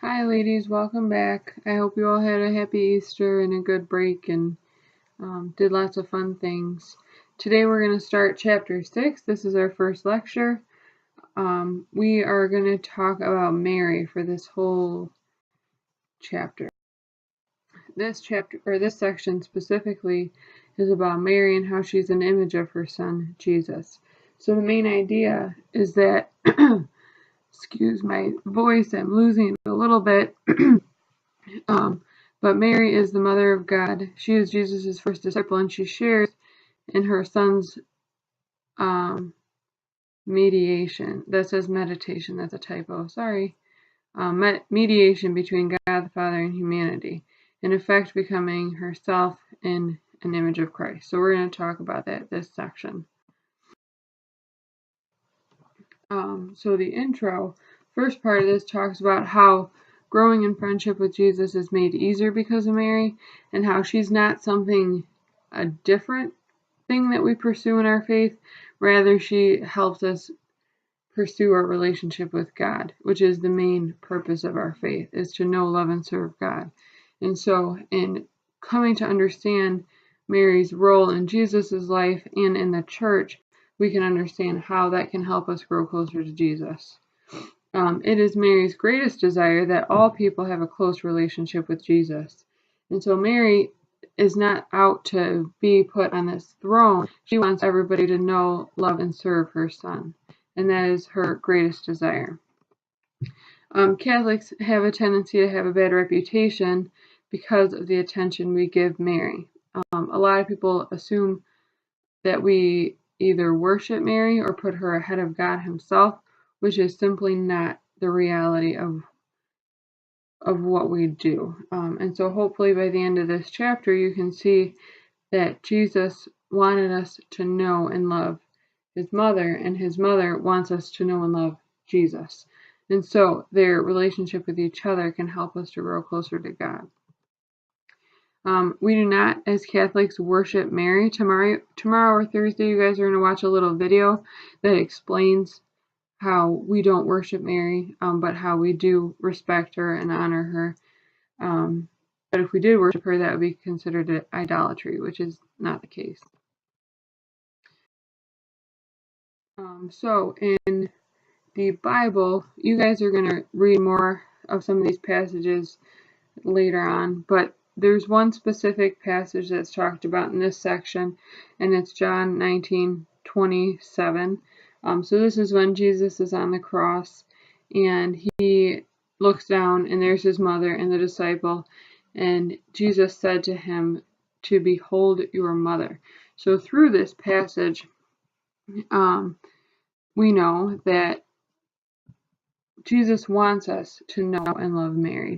Hi ladies, welcome back. I hope you all had a happy Easter and a good break and did lots of fun things. Today we're going to start chapter 6. This is our first lecture. We are going to talk about Mary for this whole chapter. This section specifically is about Mary and how she's an image of her son, Jesus. So the main idea is that excuse my voice, I'm losing it a little bit. But Mary is the mother of God. She is Jesus' first disciple, and she shares in her son's mediation. That says meditation. That's a typo. Sorry. Mediation between God the Father and humanity. In effect, becoming herself in an image of Christ. So we're going to talk about that this section. So the intro, first part of this talks about how growing in friendship with Jesus is made easier because of Mary, and how she's not a different thing that we pursue in our faith. Rather, she helps us pursue our relationship with God, which is the main purpose of our faith, is to know, love, and serve God. And so in coming to understand Mary's role in Jesus' life and in the church, we can understand how that can help us grow closer to Jesus. It is Mary's greatest desire that all people have a close relationship with Jesus. And so Mary is not out to be put on this throne. She wants everybody to know, love, and serve her son. And that is her greatest desire. Catholics have a tendency to have a bad reputation because of the attention we give Mary. A lot of people assume that we either worship Mary or put her ahead of God himself, which is simply not the reality of what we do. And so hopefully by the end of this chapter, you can see that Jesus wanted us to know and love his mother, and his mother wants us to know and love Jesus. And so their relationship with each other can help us to grow closer to God. We do not, as Catholics, worship Mary. Tomorrow or Thursday, you guys are going to watch a little video that explains how we don't worship Mary, but how we do respect her and honor her. But if we did worship her, that would be considered idolatry, which is not the case. So in the Bible, you guys are going to read more of some of these passages later on, but there's one specific passage that's talked about in this section, and it's John 19:27. So this is when Jesus is on the cross, and he looks down, and there's his mother and the disciple, and Jesus said to him, "To behold your mother." So through this passage, we know that Jesus wants us to know and love Mary.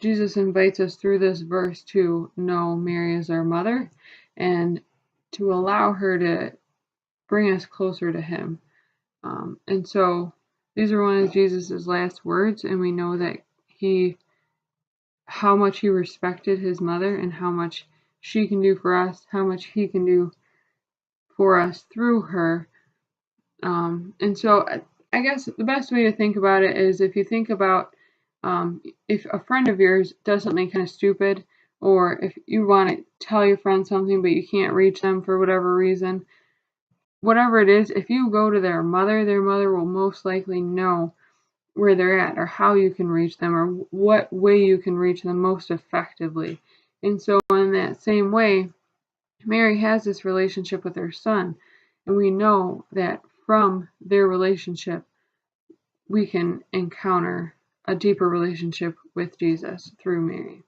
Jesus invites us through this verse to know Mary as our mother and to allow her to bring us closer to him. And so these are one of Jesus' last words, and we know that how much he respected his mother and how much she can do for us, how much he can do for us through her. And so I guess the best way to think about it is if you think about if a friend of yours does something kind of stupid, or if you want to tell your friend something but you can't reach them for whatever reason, whatever it is, if you go to their mother will most likely know where they're at or how you can reach them or what way you can reach them most effectively. And so in that same way, Mary has this relationship with her son, and we know that from their relationship we can encounter a deeper relationship with Jesus through Mary.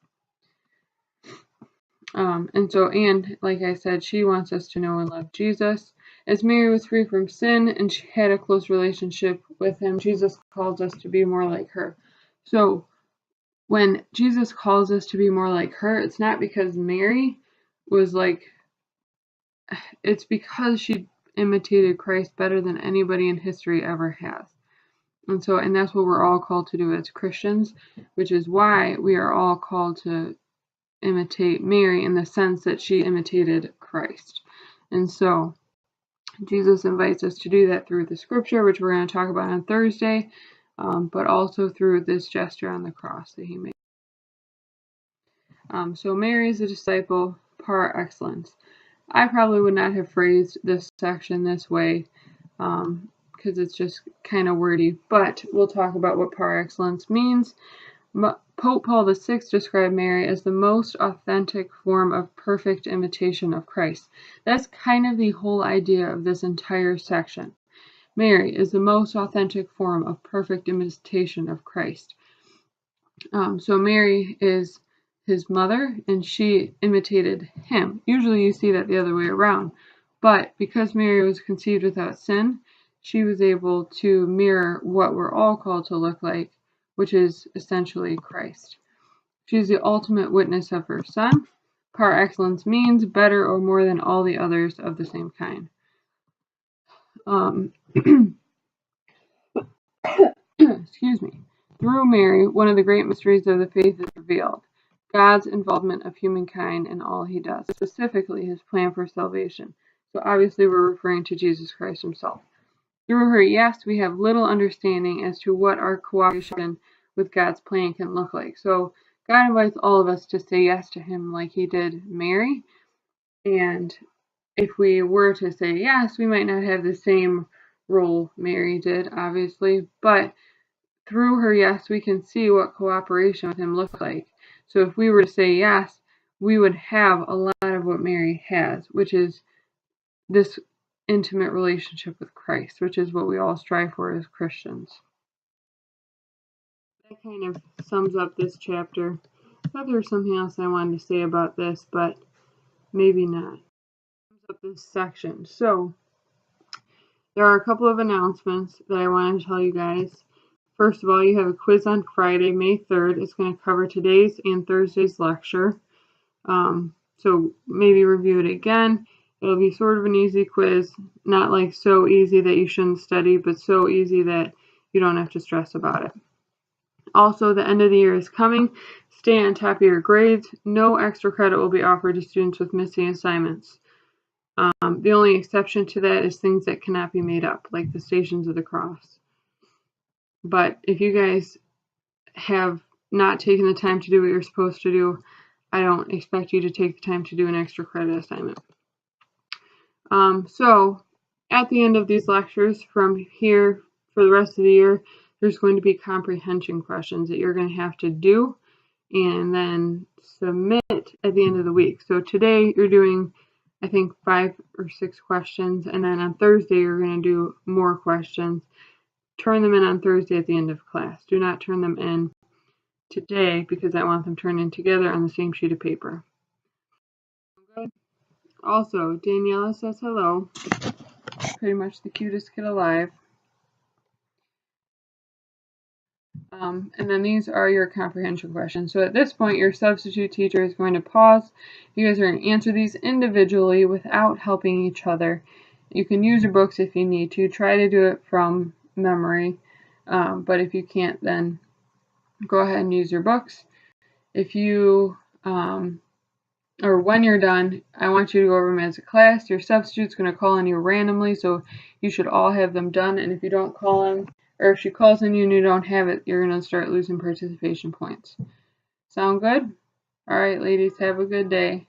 And like I said, she wants us to know and love Jesus. As Mary was free from sin and she had a close relationship with him, Jesus calls us to be more like her. So when Jesus calls us to be more like her, it's not because Mary was it's because she imitated Christ better than anybody in history ever has. And that's what we're all called to do as Christians, which is why we are all called to imitate Mary in the sense that she imitated Christ. And so Jesus invites us to do that through the scripture, which we're going to talk about on Thursday. but also through this gesture on the cross that he made. So Mary is a disciple par excellence. I probably would not have phrased this section this way because it's just kind of wordy, but we'll talk about what par excellence means. Pope Paul VI described Mary as the most authentic form of perfect imitation of Christ. That's kind of the whole idea of this entire section. Mary is the most authentic form of perfect imitation of Christ. So Mary is his mother, and she imitated him. Usually you see that the other way around. But because Mary was conceived without sin, she was able to mirror what we're all called to look like, which is essentially Christ. She is the ultimate witness of her Son. Par excellence means better or more than all the others of the same kind. Excuse me. Through Mary, one of the great mysteries of the faith is revealed. God's involvement of humankind in all he does, specifically his plan for salvation. So obviously we're referring to Jesus Christ himself. Through her, yes, we have little understanding as to what our cooperation with God's plan can look like. So God invites all of us to say yes to him like he did Mary. And if we were to say yes, we might not have the same role Mary did, obviously. But through her yes, we can see what cooperation with him looks like. So if we were to say yes, we would have a lot of what Mary has, which is this intimate relationship with Christ, which is what we all strive for as Christians. That kind of sums up this chapter. I thought there was something else I wanted to say about this, but maybe not. Sums up this section. So there are a couple of announcements that I wanted to tell you guys. First of all, you have a quiz on Friday, May 3rd. It's going to cover today's and Thursday's lecture. So maybe review it again. It'll be sort of an easy quiz, not like so easy that you shouldn't study, but so easy that you don't have to stress about it. Also, the end of the year is coming. Stay on top of your grades. No extra credit will be offered to students with missing assignments. The only exception to that is things that cannot be made up, like the Stations of the Cross. But if you guys have not taken the time to do what you're supposed to do, I don't expect you to take the time to do an extra credit assignment. So at the end of these lectures, from here for the rest of the year, there's going to be comprehension questions that you're going to have to do and then submit at the end of the week. So today you're doing, I think, 5 or 6 questions, and then on Thursday you're going to do more questions. Turn them in on Thursday at the end of class. Do not turn them in today because I want them turned in together on the same sheet of paper. Okay. Also, Daniela says hello. Pretty much the cutest kid alive. And then these are your comprehension questions. So at this point, your substitute teacher is going to pause. You guys are going to answer these individually without helping each other. You can use your books if you need to. Try to do it from memory. But if you can't, then go ahead and use your books. If you, or when you're done, I want you to go over them as a class. Your substitute's going to call on you randomly, so you should all have them done. And if you don't call them, or if she calls on you and you don't have it, you're going to start losing participation points. Sound good? All right, ladies, have a good day.